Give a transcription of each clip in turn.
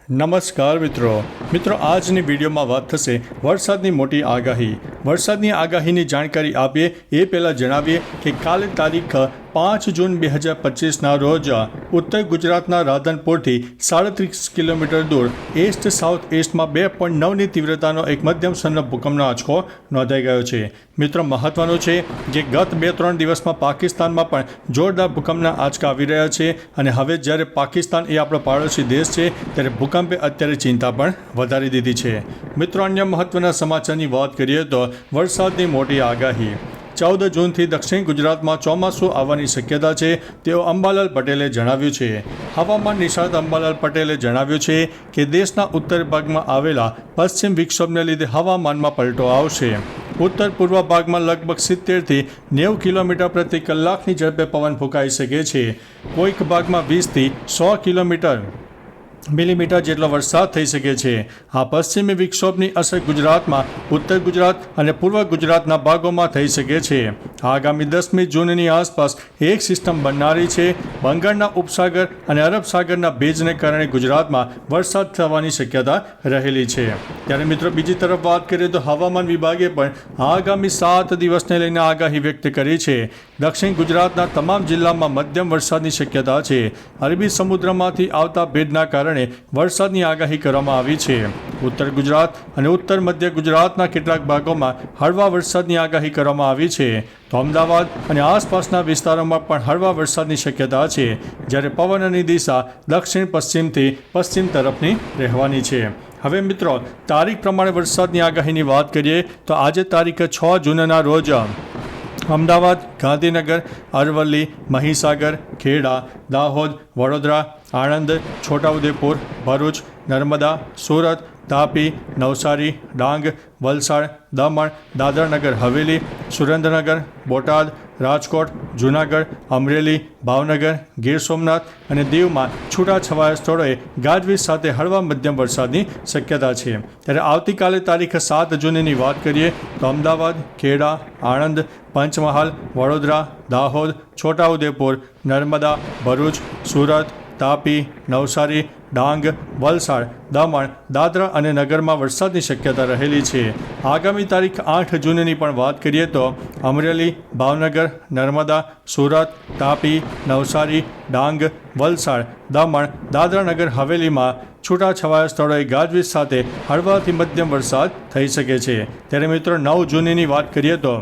નમસ્કાર મિત્રો આજની વિડીયોમાં વાત થશે વરસાદની મોટી આગાહી. વરસાદની આગાહીની જાણકારી આપીએ એ પહેલાં જણાવીએ કે કાલે તારીખ 5 જૂન 2025ના રોજ ઉત્તર ગુજરાતના રાધનપુરથી 37 કિલોમીટર દૂર એસ્ટ સાઉથ એસ્ટમાં 2.9ની તીવ્રતાનો એક મધ્યમ સ્તરનો ભૂકંપનો આંચકો નોંધાઈ ગયો છે. મિત્રો મહત્વનું છે કે ગત 2-3 દિવસમાં પાકિસ્તાનમાં પણ જોરદાર ભૂકંપના આંચકા આવી રહ્યા છે અને હવે જ્યારે પાકિસ્તાન એ આપણો પાડોશી દેશ છે ત્યારે ભૂકંપે અત્યારે ચિંતા પણ વધારી દીધી છે. મિત્રો અન્ય મહત્વના સમાચારની વાત કરીએ તો વરસાદની મોટી આગાહી. 14 જૂનથી દક્ષિણ ગુજરાતમાં ચોમાસું આવવાની શક્યતા છે તેઓ અંબાલાલ પટેલે જણાવ્યું છે. હવામાન નિષ્ણાત અંબાલાલ પટેલે જણાવ્યું છે કે દેશના ઉત્તર ભાગમાં આવેલા પશ્ચિમ વિક્ષોભને લીધે હવામાનમાં પલટો આવશે. ઉત્તર પૂર્વ ભાગમાં લગભગ 70થી 90 કિલોમીટર પ્રતિ કલાકની ઝડપે પવન ફૂંકાઈ શકે છે. કોઈક ભાગમાં 20થી 100 મિલીમીટર જેટલો વરસાદ થઈ શકે છે. આ પશ્ચિમી વિક્ષોભની અસર ગુજરાતમાં ઉત્તર ગુજરાત અને પૂર્વ ગુજરાતના ભાગોમાં થઈ શકે છે. આગામી 10મી જૂનની આસપાસ એક સિસ્ટમ બનનારી છે. બંગાળના ઉપસાગર અને અરબ સાગરના ભેજને કારણે ગુજરાતમાં વરસાદ થવાની શક્યતા રહેલી છે. ત્યારે મિત્રો બીજી તરફ વાત કરીએ તો હવામાન વિભાગે પણ આગામી 7 દિવસને લઈને આગાહી વ્યક્ત કરી છે. દક્ષિણ ગુજરાતના તમામ જિલ્લામાં મધ્યમ વરસાદની શક્યતા છે. અરબી સમુદ્રમાંથી આવતા ભેજના કારણે વરસાદની આગાહી કરવામાં આવી છે. ઉત્તર ગુજરાત અને ઉત્તર મધ્ય ગુજરાતના કેટલાક ભાગોમાં હળવા વરસાદની આગાહી કરવામાં આવી છે. તો અમદાવાદ અને આસપાસના વિસ્તારોમાં પણ હળવા વરસાદની શક્યતા છે. જ્યારે પવનની દિશા દક્ષિણ પશ્ચિમથી પશ્ચિમ તરફની રહેવાની છે. હવે મિત્રો તારીખ પ્રમાણે વરસાદની આગાહીની વાત કરીએ તો આજે તારીખ 6 જૂનના રોજ અમદાવાદ, ગાંધીનગર, અરવલ્લી, મહીસાગર, ખેડા, દાહોદ, વડોદરા, આણંદ, છોટાઉદેપુર, ભરૂચ, નર્મદા, સુરત, તાપી, નવસારી, ડાંગ, વલસાડ, દમણ, દાદરાનગર હવેલી, સુરેન્દ્રનગર, બોટાદ, રાજકોટ, જૂનાગઢ, અમરેલી, ભાવનગર, ગીર સોમનાથ અને દીવમાં છૂટાછવાયા સ્થળોએ ગાજવીજ સાથે હળવા મધ્યમ વરસાદની શક્યતા છે. ત્યારે આવતીકાલે તારીખ 7 જૂનની વાત કરીએ તો અમદાવાદ, ખેડા, આણંદ, પંચમહાલ, વડોદરા, દાહોદ, છોટાઉદેપુર, નર્મદા, ભરૂચ, સુરત, તાપી, નવસારી, ડાંગ, વલસાડ, દમણ, દાદરા અને નગરમાં વરસાદની શક્યતા રહેલી છે. આગામી તારીખ 8 જૂનની પણ વાત કરીએ તો અમરેલી, ભાવનગર, નર્મદા, સુરત, તાપી, નવસારી, ડાંગ, વલસાડ, દમણ, દાદરા નગર હવેલીમાં છૂટાછવાયા સ્થળોએ ગાજવીજ સાથે હળવાથી મધ્યમ વરસાદ થઈ શકે છે. ત્યારે મિત્રો 9 જૂનની વાત કરીએ તો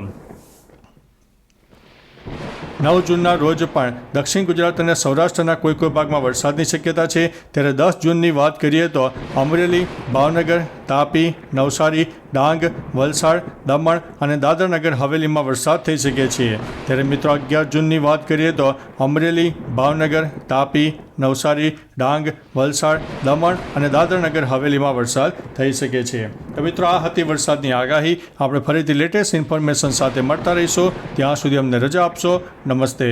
9 જૂનના રોજ પણ દક્ષિણ ગુજરાત અને સૌરાષ્ટ્રના કોઈ ભાગમાં વરસાદની શક્યતા છે. ત્યારે 10 જૂનની વાત કરીએ તો અમરેલી, ભાવનગર, તાપી, નવસારી, ડાંગ, વલસાડ, દમણ અને દાદરાનગર હવેલીમાં વરસાદ થઈ શકે છે. ત્યારે મિત્રો 11 જૂનની વાત કરીએ તો અમરેલી, ભાવનગર, તાપી, નવસારી, ડાંગ, વલસાડ, દમણ અને દાદરાનગર હવેલીમાં વરસાદ થઈ શકે છે. તો મિત્રો આ હતી વરસાદની આગાહી. આપણે ફરીથી લેટેસ્ટ ઇન્ફોર્મેશન સાથે મળતા રહીશું. ત્યાં સુધી અમને રજા આપશો. નમસ્તે.